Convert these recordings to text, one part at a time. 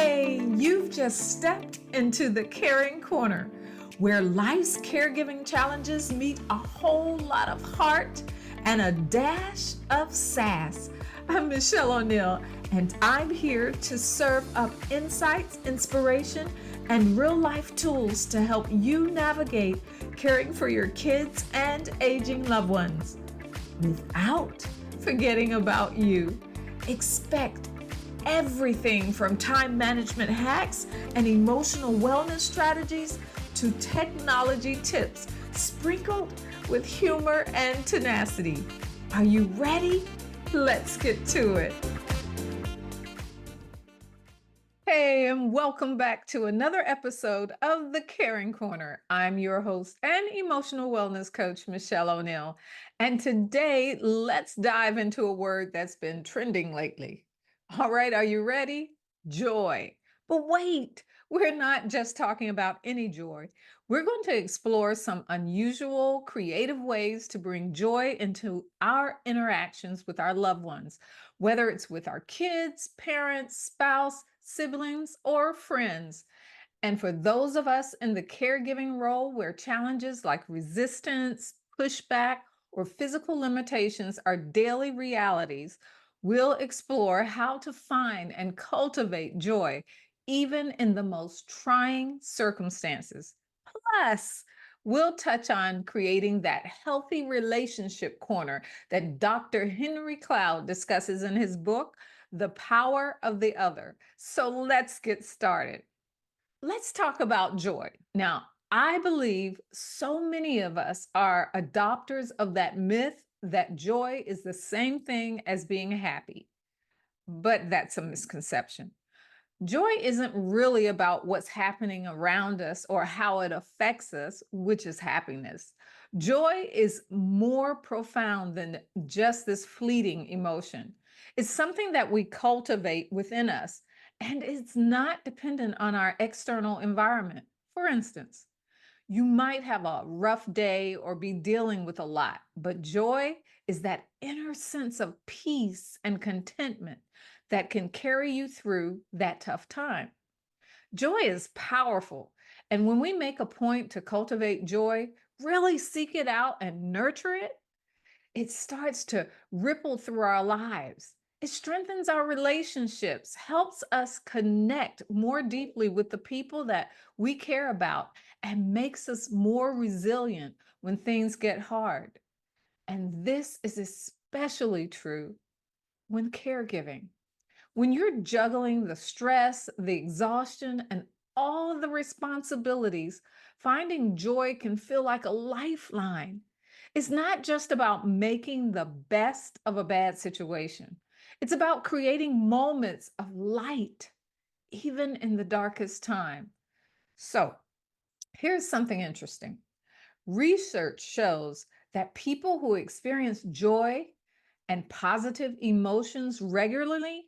Hey, you've just stepped into the caring corner, where life's caregiving challenges meet a whole lot of heart and a dash of sass. I'm Michelle O'Neill, and I'm here to serve up insights, inspiration, and real life tools to help you navigate caring for your kids and aging loved ones without forgetting about you. Expect everything from time management hacks and emotional wellness strategies to technology tips sprinkled with humor and tenacity. Are you ready? Let's get to it. Hey, and welcome back to another episode of The Caring Corner. I'm your host and emotional wellness coach, Michelle O'Neill. And today, let's dive into a word that's been trending lately. All right, are you ready? Joy. But wait, we're not just talking about any joy. We're going to explore some unusual, creative ways to bring joy into our interactions with our loved ones, whether it's with our kids, parents, spouse, siblings, or friends. And for those of us in the caregiving role where challenges like resistance, pushback, or physical limitations are daily realities, we'll explore how to find and cultivate joy even in the most trying circumstances. Plus, we'll touch on creating that healthy relationship corner that Dr. Henry Cloud discusses in his book, The Power of the Other. So let's get started. Let's talk about joy. Now, I believe so many of us are adopters of that myth that joy is the same thing as being happy, but that's a misconception. Joy isn't really about what's happening around us or how it affects us, which is happiness. Joy is more profound than just this fleeting emotion. It's something that we cultivate within us, and it's not dependent on our external environment. For instance, you might have a rough day or be dealing with a lot, but joy is that inner sense of peace and contentment that can carry you through that tough time. Joy is powerful. And when we make a point to cultivate joy, really seek it out and nurture it, it starts to ripple through our lives. It strengthens our relationships, helps us connect more deeply with the people that we care about, and makes us more resilient when things get hard. And this is especially true when caregiving. When you're juggling the stress, the exhaustion, and all the responsibilities, finding joy can feel like a lifeline. It's not just about making the best of a bad situation, it's about creating moments of light, even in the darkest time. So, here's something interesting. Research shows that people who experience joy and positive emotions regularly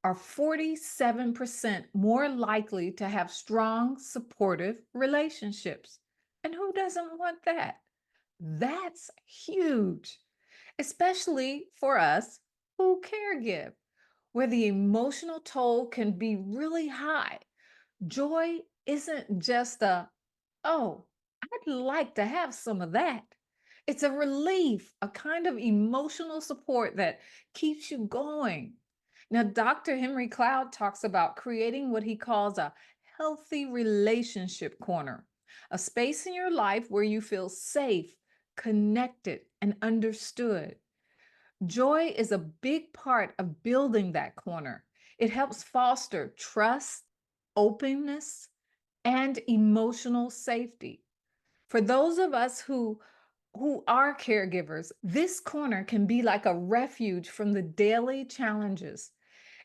are 47% more likely to have strong, supportive relationships. And who doesn't want that? That's huge, especially for us who caregive, where the emotional toll can be really high. Joy isn't just a, oh, I'd like to have some of that. It's a relief, a kind of emotional support that keeps you going. Now, Dr. Henry Cloud talks about creating what he calls a healthy relationship corner, a space in your life where you feel safe, connected, and understood. Joy is a big part of building that corner. It helps foster trust, openness, and emotional safety. For those of us who are caregivers, this corner can be like a refuge from the daily challenges.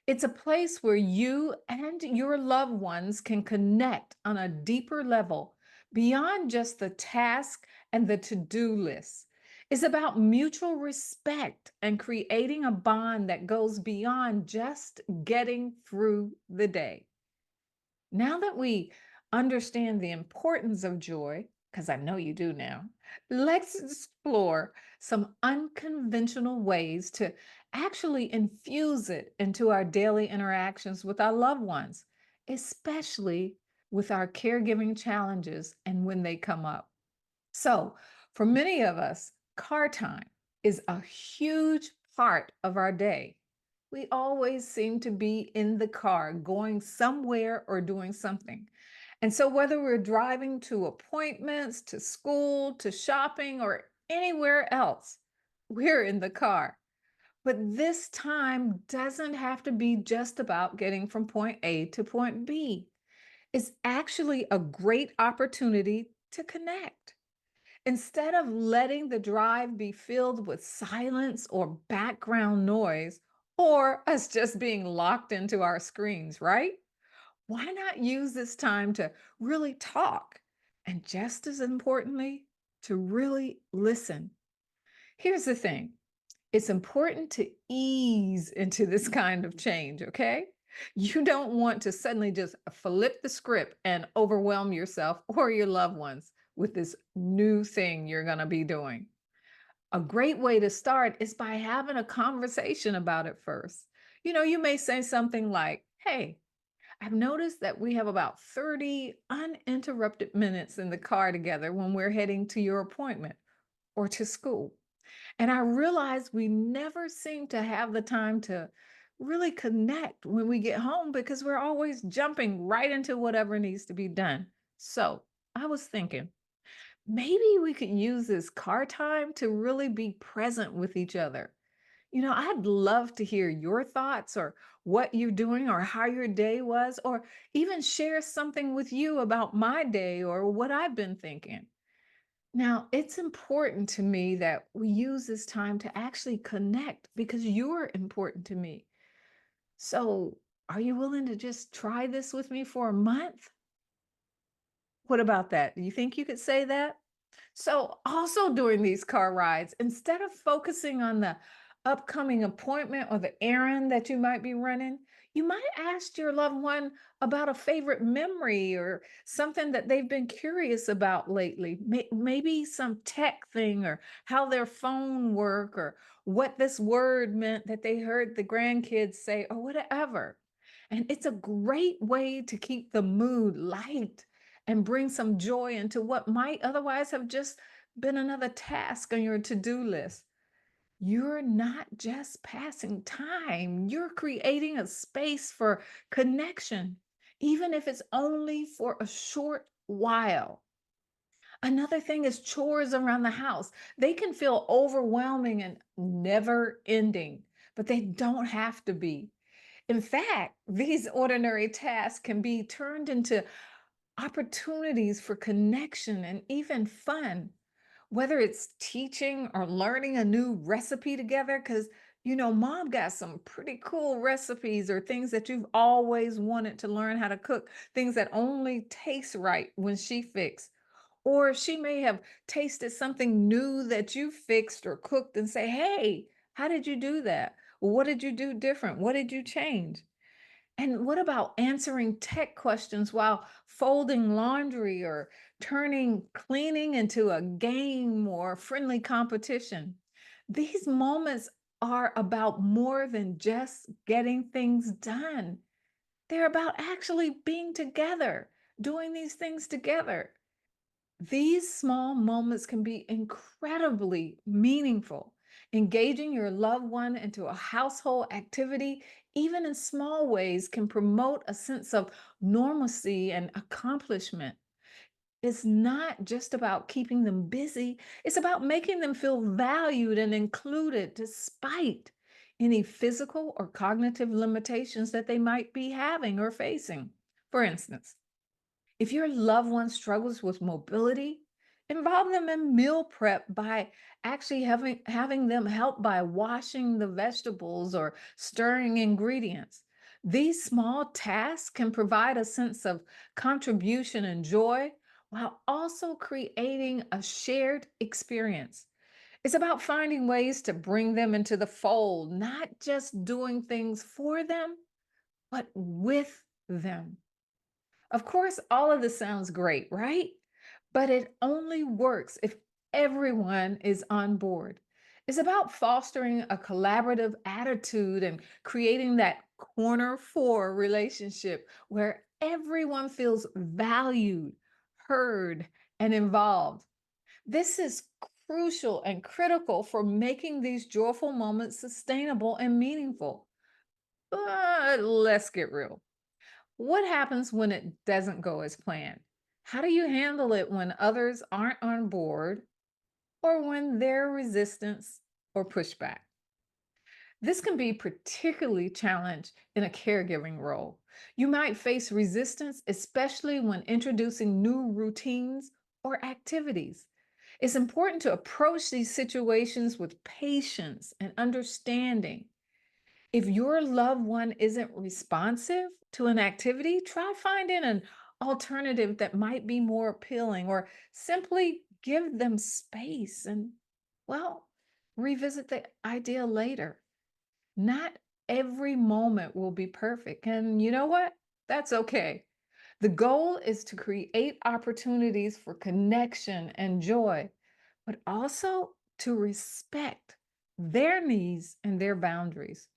It's a place where you and your loved ones can connect on a deeper level beyond just the task and the to-do list. It's about mutual respect and creating a bond that goes beyond just getting through the day. Now that we understand the importance of joy, because I know you do now, let's explore some unconventional ways to actually infuse it into our daily interactions with our loved ones. especially with our caregiving challenges and when they come up. So, for many of us, car time is a huge part of our day. We always seem to be in the car, going somewhere or doing something. And so, whether we're driving to appointments, to school, to shopping, or anywhere else, we're in the car. But this time doesn't have to be just about getting from point A to point B. It's actually a great opportunity to connect. Instead of letting the drive be filled with silence or background noise, or us just being locked into our screens, right? Why not use this time to really talk? And just as importantly, to really listen. Here's the thing, it's important to ease into this kind of change, okay? You don't want to suddenly just flip the script and overwhelm yourself or your loved ones with this new thing you're going to be doing. A great way to start is by having a conversation about it first. You may say something like, "Hey, I've noticed that we have about 30 uninterrupted minutes in the car together when we're heading to your appointment or to school. And I realize we never seem to have the time to really connect when we get home because we're always jumping right into whatever needs to be done. So I was thinking, maybe we could use this car time to really be present with each other. I'd love to hear your thoughts or what you're doing or how your day was, or even share something with you about my day or what I've been thinking. Now, it's important to me that we use this time to actually connect because you're important to me. So, are you willing to just try this with me for a month? What about that? Do you think you could say that? So, also during these car rides, instead of focusing on the upcoming appointment or the errand that you might be running, you might ask your loved one about a favorite memory or something that they've been curious about lately. Maybe some tech thing or how their phone work or what this word meant that they heard the grandkids say or whatever. And it's a great way to keep the mood light and bring some joy into what might otherwise have just been another task on your to do list. You're not just passing time, you're creating a space for connection, even if it's only for a short while. Another thing is chores around the house. They can feel overwhelming and never ending, but they don't have to be. In fact, these ordinary tasks can be turned into opportunities for connection and even fun, whether it's teaching or learning a new recipe together. Because, mom got some pretty cool recipes or things that you've always wanted to learn how to cook, things that only taste right when she fixed. Or she may have tasted something new that you fixed or cooked and say, "Hey, how did you do that? What did you do different? What did you change?" And what about answering tech questions while folding laundry or turning cleaning into a game or friendly competition? These moments are about more than just getting things done. They're about actually being together, doing these things together. These small moments can be incredibly meaningful. Engaging your loved one into a household activity, even in small ways, can promote a sense of normalcy and accomplishment. It's not just about keeping them busy, it's about making them feel valued and included despite any physical or cognitive limitations that they might be having or facing. For instance, if your loved one struggles with mobility, involve them in meal prep by actually having them help by washing the vegetables or stirring ingredients. These small tasks can provide a sense of contribution and joy while also creating a shared experience. It's about finding ways to bring them into the fold, not just doing things for them, but with them. Of course, all of this sounds great, right? But it only works if everyone is on board. It's about fostering a collaborative attitude and creating that corner four relationship where everyone feels valued, heard, and involved. This is crucial and critical for making these joyful moments sustainable and meaningful. But let's get real. What happens when it doesn't go as planned? How do you handle it when others aren't on board or when there's resistance or pushback? This can be particularly challenged in a caregiving role. You might face resistance, especially when introducing new routines or activities. It's important to approach these situations with patience and understanding. If your loved one isn't responsive to an activity, try finding an alternative that might be more appealing or simply give them space and, well, revisit the idea later. Not every moment will be perfect. And you know what? That's okay. The goal is to create opportunities for connection and joy, but also to respect their needs and their boundaries.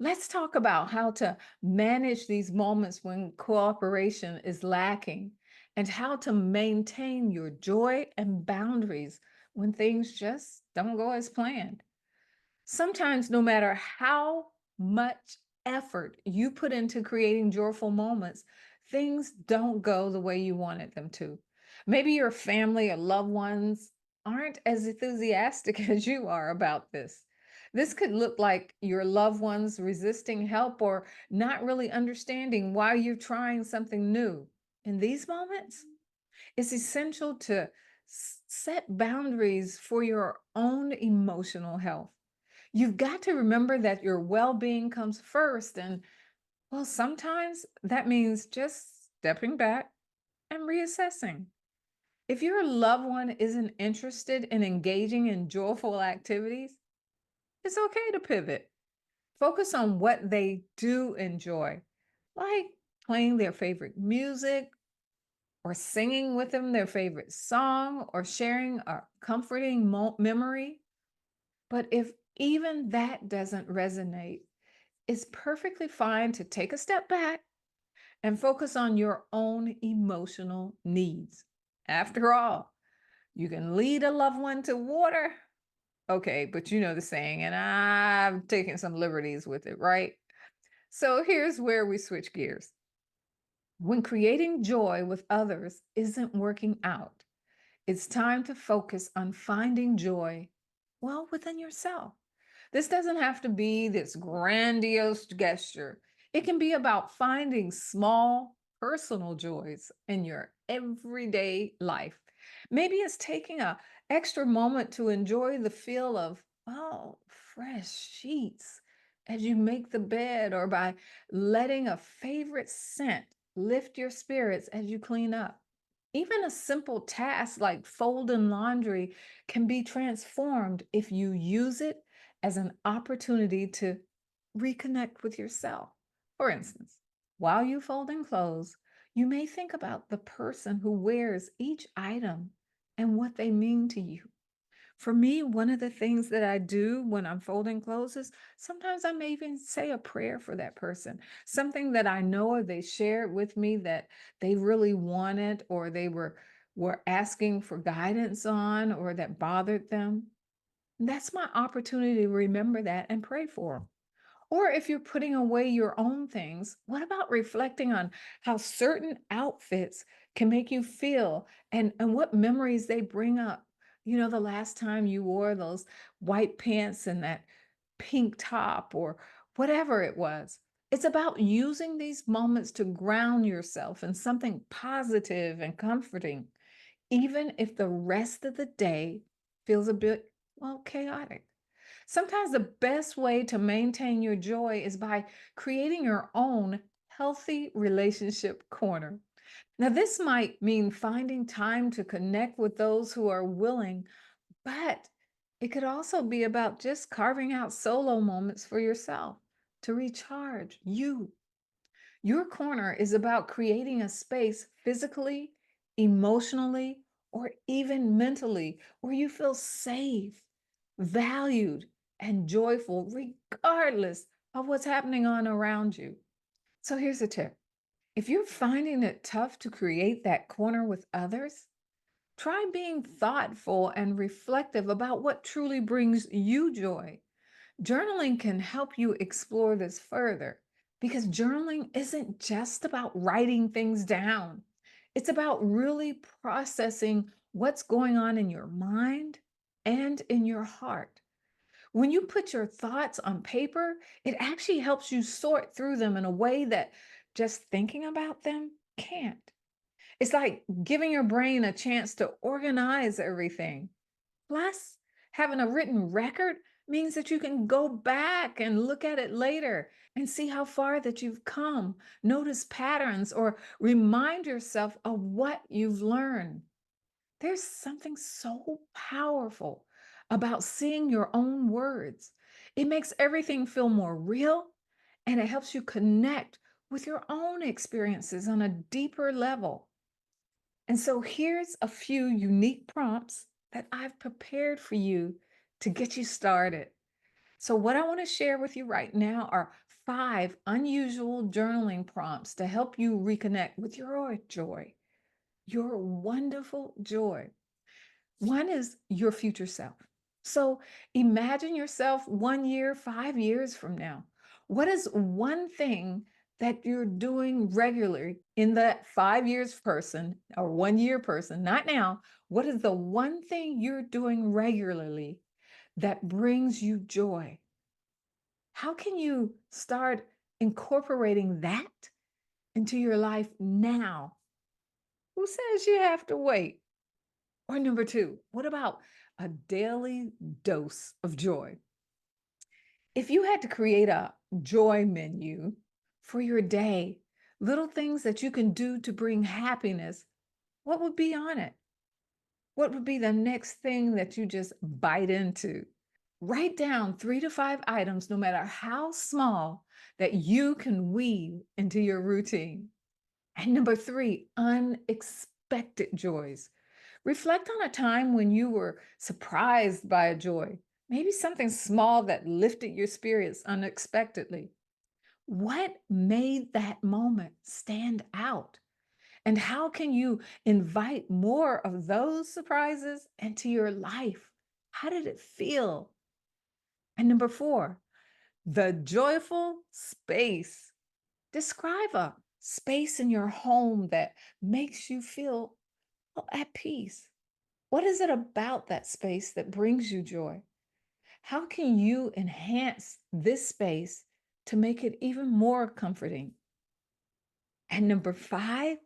Let's talk about how to manage these moments when cooperation is lacking and how to maintain your joy and boundaries when things just don't go as planned. Sometimes, no matter how much effort you put into creating joyful moments, things don't go the way you wanted them to. Maybe your family or loved ones aren't as enthusiastic as you are about this. This could look like your loved ones resisting help or not really understanding why you're trying something new. In these moments, it's essential to set boundaries for your own emotional health. You've got to remember that your well being comes first. And, well, sometimes that means just stepping back and reassessing. If your loved one isn't interested in engaging in joyful activities, it's okay to pivot. Focus on what they do enjoy, like playing their favorite music or singing with them their favorite song or sharing a comforting memory. But if even that doesn't resonate, it's perfectly fine to take a step back and focus on your own emotional needs. After all, you can lead a loved one to water. Okay, but you know the saying, and I'm taking some liberties with it, right? So here's where we switch gears. When creating joy with others isn't working out, it's time to focus on finding joy, well, within yourself. This doesn't have to be this grandiose gesture. It can be about finding small personal joys in your everyday life. Maybe it's taking a extra moment to enjoy the feel of, well, fresh sheets as you make the bed or by letting a favorite scent lift your spirits as you clean up. Even a simple task like folding laundry can be transformed if you use it as an opportunity to reconnect with yourself. For instance, while you folding clothes, you may think about the person who wears each item and what they mean to you. For me, one of the things that I do when I'm folding clothes is sometimes I may even say a prayer for that person, something that I know or they shared with me that they really wanted or they were asking for guidance on or that bothered them. That's my opportunity to remember that and pray for them. Or if you're putting away your own things, what about reflecting on how certain outfits can make you feel and what memories they bring up? You know, the last time you wore those white pants and that pink top or whatever it was. It's about using these moments to ground yourself in something positive and comforting, even if the rest of the day feels a bit, well, chaotic. Sometimes the best way to maintain your joy is by creating your own healthy relationship corner. Now, this might mean finding time to connect with those who are willing, but it could also be about just carving out solo moments for yourself to recharge you. Your corner is about creating a space physically, emotionally, or even mentally where you feel safe, valued, and joyful, regardless of what's happening on around you. So here's a tip. If you're finding it tough to create that corner with others, try being thoughtful and reflective about what truly brings you joy. Journaling can help you explore this further because journaling isn't just about writing things down. It's about really processing what's going on in your mind and in your heart. When you put your thoughts on paper, it actually helps you sort through them in a way that just thinking about them can't. It's like giving your brain a chance to organize everything. Plus, having a written record means that you can go back and look at it later and see how far that you've come, notice patterns, or remind yourself of what you've learned. There's something so powerful about seeing your own words. It makes everything feel more real and it helps you connect with your own experiences on a deeper level. And so here's a few unique prompts that I've prepared for you to get you started. So, what I want to share with you right now are 5 unusual journaling prompts to help you reconnect with your joy, your wonderful joy. One is your future self. So imagine yourself 1 year, 5 years from now. What is one thing that you're doing regularly in that 5 years person or 1 year person, not now? What is the one thing you're doing regularly that brings you joy? How can you start incorporating that into your life now? Who says you have to wait? Or number two, what about a daily dose of joy? If you had to create a joy menu for your day, little things that you can do to bring happiness, what would be on it? What would be the next thing that you just bite into? Write down 3 to 5 items, no matter how small, that you can weave into your routine. And number three, unexpected joys. Reflect on a time when you were surprised by a joy, maybe something small that lifted your spirits unexpectedly. What made that moment stand out? And how can you invite more of those surprises into your life? How did it feel? And number four, the joyful space. Describe a space in your home that makes you feel at peace. What is it about that space that brings you joy? How can you enhance this space to make it even more comforting? And number five,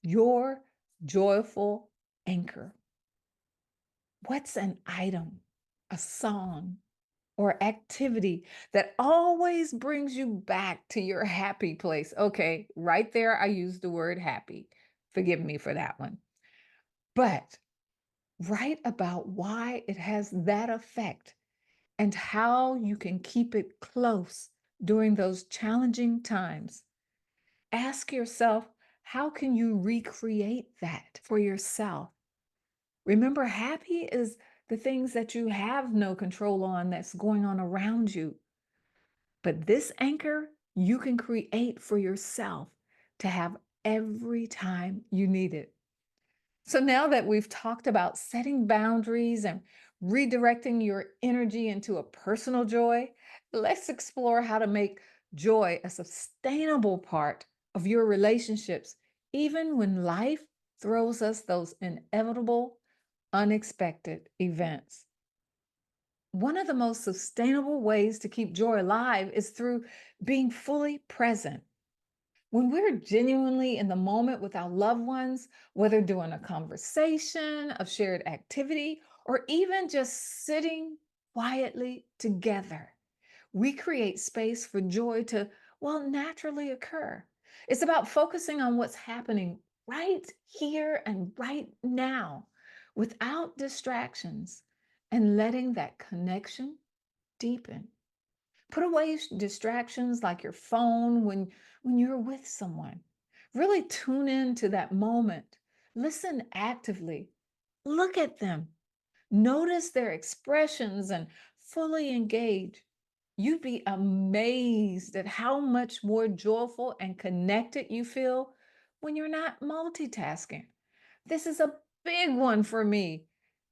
your joyful anchor. What's an item, a song, or activity that always brings you back to your happy place? Okay, right there, I used the word happy. Forgive me for that one. But write about why it has that effect and how you can keep it close during those challenging times. Ask yourself, how can you recreate that for yourself? Remember, happy is the things that you have no control on that's going on around you. But this anchor you can create for yourself to have every time you need it. So now that we've talked about setting boundaries and redirecting your energy into a personal joy, let's explore how to make joy a sustainable part of your relationships, even when life throws us those inevitable, unexpected events. One of the most sustainable ways to keep joy alive is through being fully present. When we're genuinely in the moment with our loved ones, whether during a conversation, a shared activity, or even just sitting quietly together, we create space for joy to, well, naturally occur. It's about focusing on what's happening right here and right now without distractions and letting that connection deepen. Put away distractions like your phone when you're with someone. Really tune in to that moment. Listen actively. Look at them. Notice their expressions and fully engage. you'd be amazed at how much more joyful and connected you feel when you're not multitasking. This is a big one for me,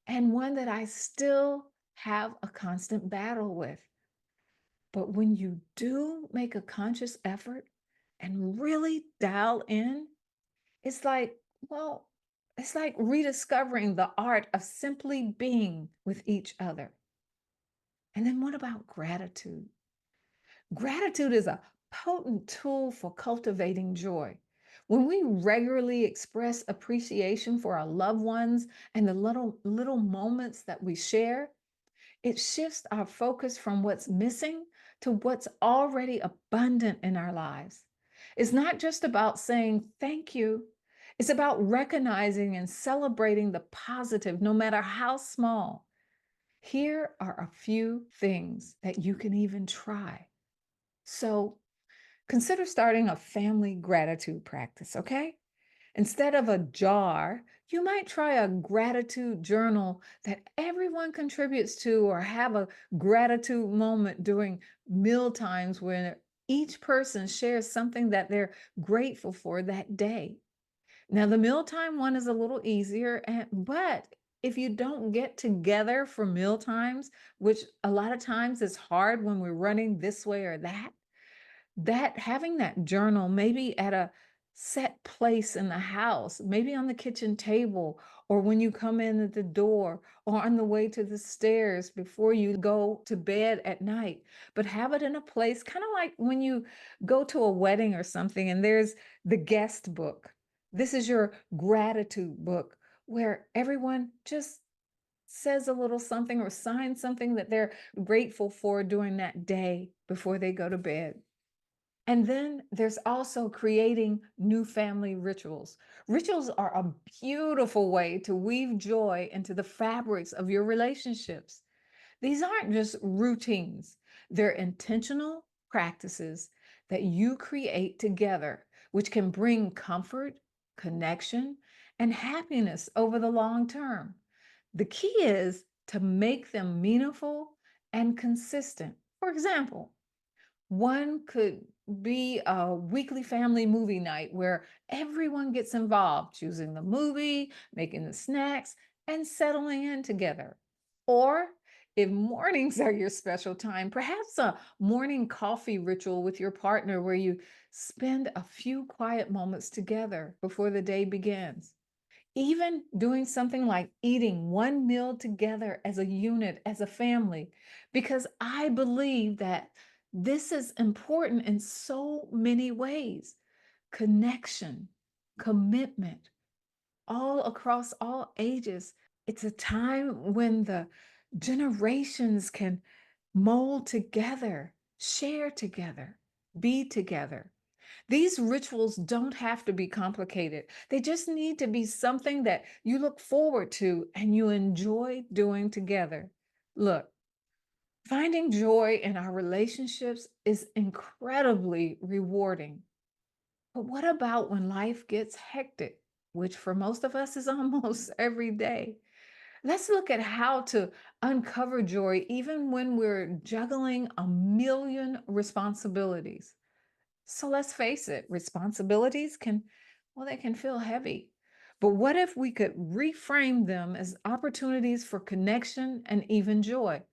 and one that I still have a constant battle with. But when you do make a conscious effort and really dial in, it's like, well, it's like rediscovering the art of simply being with each other. And then what about gratitude? Gratitude is a potent tool for cultivating joy. When we regularly express appreciation for our loved ones and the little moments that we share, it shifts our focus from what's missing to what's already abundant in our lives. It's not just about saying thank you, it's about recognizing and celebrating the positive, no matter how small. Here are a few things that you can even try. So, consider starting a family gratitude practice, okay? Instead of a jar, you might try a gratitude journal that everyone contributes to, or have a gratitude moment during meal times when each person shares something that they're grateful for that day. Now, the mealtime one is a little easier, but if you don't get together for meal times, which a lot of times is hard when we're running this way or that, that having that journal maybe at a set place in the house, maybe on the kitchen table, or when you come in at the door, or on the way to the stairs before you go to bed at night. But have it in a place kind of like when you go to a wedding or something and there's the guest book. This is your gratitude book where everyone just says a little something or signs something that they're grateful for during that day before they go to bed. And then there's also creating new family rituals. Rituals are a beautiful way to weave joy into the fabrics of your relationships. These aren't just routines, they're intentional practices that you create together, which can bring comfort, connection, and happiness over the long term. The key is to make them meaningful and consistent. For example, one could be a weekly family movie night where everyone gets involved, choosing the movie, making the snacks, and settling in together. Or if mornings are your special time, perhaps a morning coffee ritual with your partner where you spend a few quiet moments together before the day begins. Even doing something like eating one meal together as a unit, as a family, because I believe that this is important in so many ways. Connection, commitment, all across all ages. It's a time when the generations can mold together, share together, be together. These rituals don't have to be complicated. They just need to be something that you look forward to and you enjoy doing together. Look, finding joy in our relationships is incredibly rewarding. But what about when life gets hectic, which for most of us is almost every day? Let's look at how to uncover joy even when we're juggling a million responsibilities. So let's face it, responsibilities can, well, they can feel heavy. But what if we could reframe them as opportunities for connection and even joy?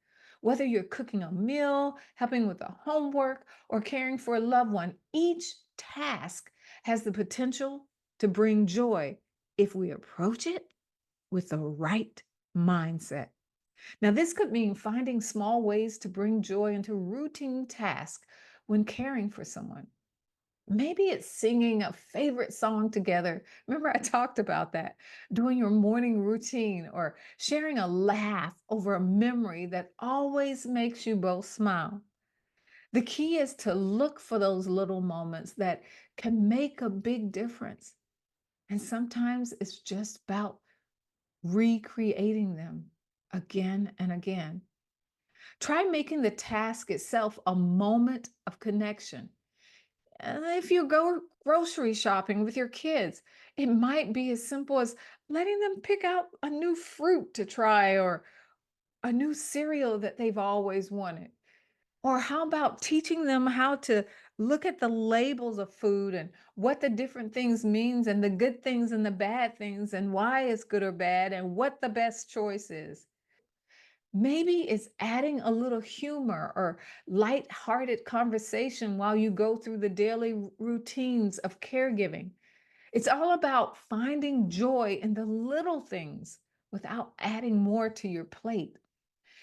Whether you're cooking a meal, helping with the homework, or caring for a loved one, each task has the potential to bring joy if we approach it with the right mindset. Now, this could mean finding small ways to bring joy into routine tasks when caring for someone. Maybe it's singing a favorite song together. Remember, I talked about that. Doing your morning routine or sharing a laugh over a memory that always makes you both smile. The key is to look for those little moments that can make a big difference. And sometimes it's just about recreating them again and again. Try making the task itself a moment of connection. If you go grocery shopping with your kids, it might be as simple as letting them pick out a new fruit to try or a new cereal that they've always wanted. Or how about teaching them how to look at the labels of food and what the different things means and the good things and the bad things and why it's good or bad and what the best choice is. Maybe it's adding a little humor or light-hearted conversation while you go through the daily routines of caregiving. It's all about finding joy in the little things without adding more to your plate.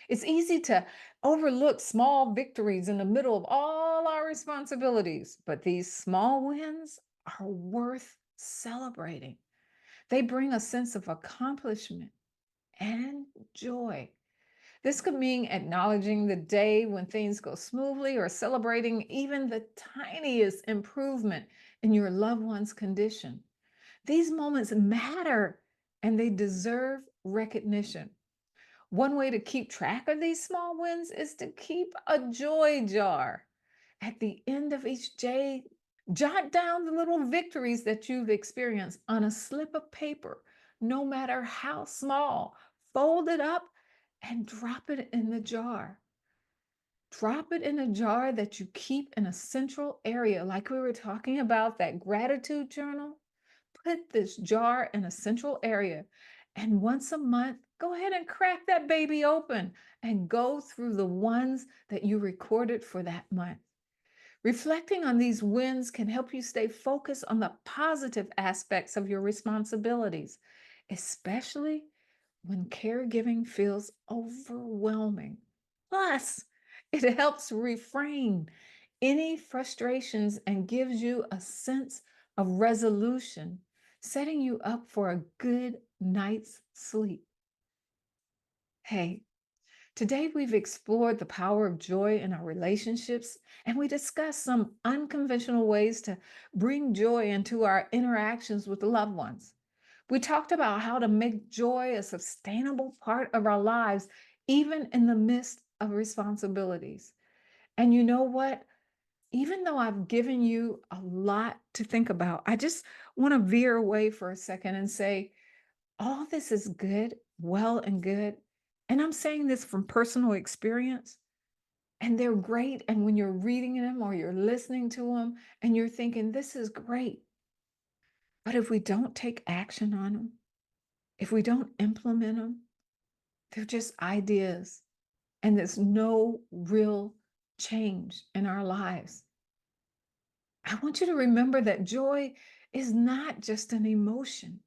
It's easy to overlook small victories in the middle of all our responsibilities, but these small wins are worth celebrating. They bring a sense of accomplishment and joy. This could mean acknowledging the day when things go smoothly or celebrating even the tiniest improvement in your loved one's condition. These moments matter and they deserve recognition. One way to keep track of these small wins is to keep a joy jar. At the end of each day, jot down the little victories that you've experienced on a slip of paper, no matter how small. Fold it up and drop it in the jar. Drop it in a jar that you keep in a central area, like we were talking about that gratitude journal. Put this jar in a central area. And once a month, go ahead and crack that baby open and go through the ones that you recorded for that month. Reflecting on these wins can help you stay focused on the positive aspects of your responsibilities, especially when caregiving feels overwhelming. Plus, it helps reframe any frustrations and gives you a sense of resolution, setting you up for a good night's sleep. Hey, today we've explored the power of joy in our relationships, and we discussed some unconventional ways to bring joy into our interactions with loved ones. We talked about how to make joy a sustainable part of our lives, even in the midst of responsibilities. And you know what? Even though I've given you a lot to think about, I just want to veer away for a second and say, all this is good, well and good. And I'm saying this from personal experience, and they're great. And when you're reading them or you're listening to them and you're thinking, this is great. But if we don't take action on them, if we don't implement them, they're just ideas. And there's no real change in our lives. I want you to remember that joy is not just an emotion.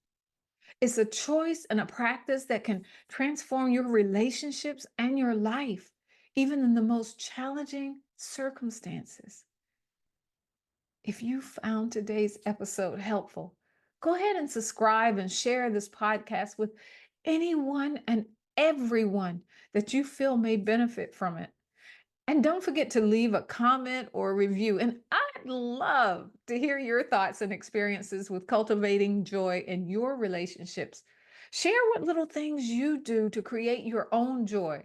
It's a choice and a practice that can transform your relationships and your life, even in the most challenging circumstances. If you found today's episode helpful, go ahead and subscribe and share this podcast with anyone and everyone that you feel may benefit from it. And don't forget to leave a comment or a review. And I'd love to hear your thoughts and experiences with cultivating joy in your relationships. Share what little things you do to create your own joy.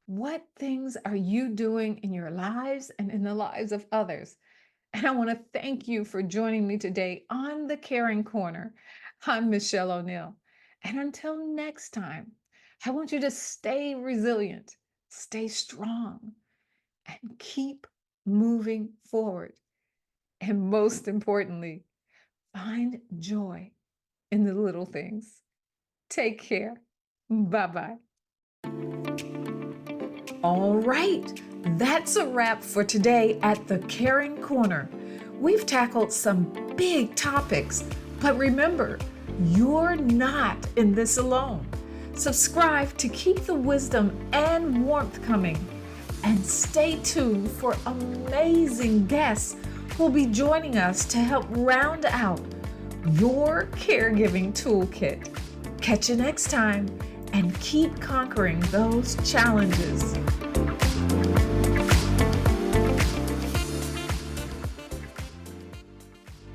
What things are you doing in your lives and in the lives of others? And I want to thank you for joining me today on the Caring Corner. I'm Michelle O'Neill. And until next time, I want you to stay resilient, stay strong, and keep moving forward. And most importantly, find joy in the little things. Take care. Bye bye. All right, that's a wrap for today at the Caring Corner. We've tackled some big topics, but remember, you're not in this alone. Subscribe to keep the wisdom and warmth coming. And stay tuned for amazing guests who'll be joining us to help round out your caregiving toolkit. Catch you next time and keep conquering those challenges.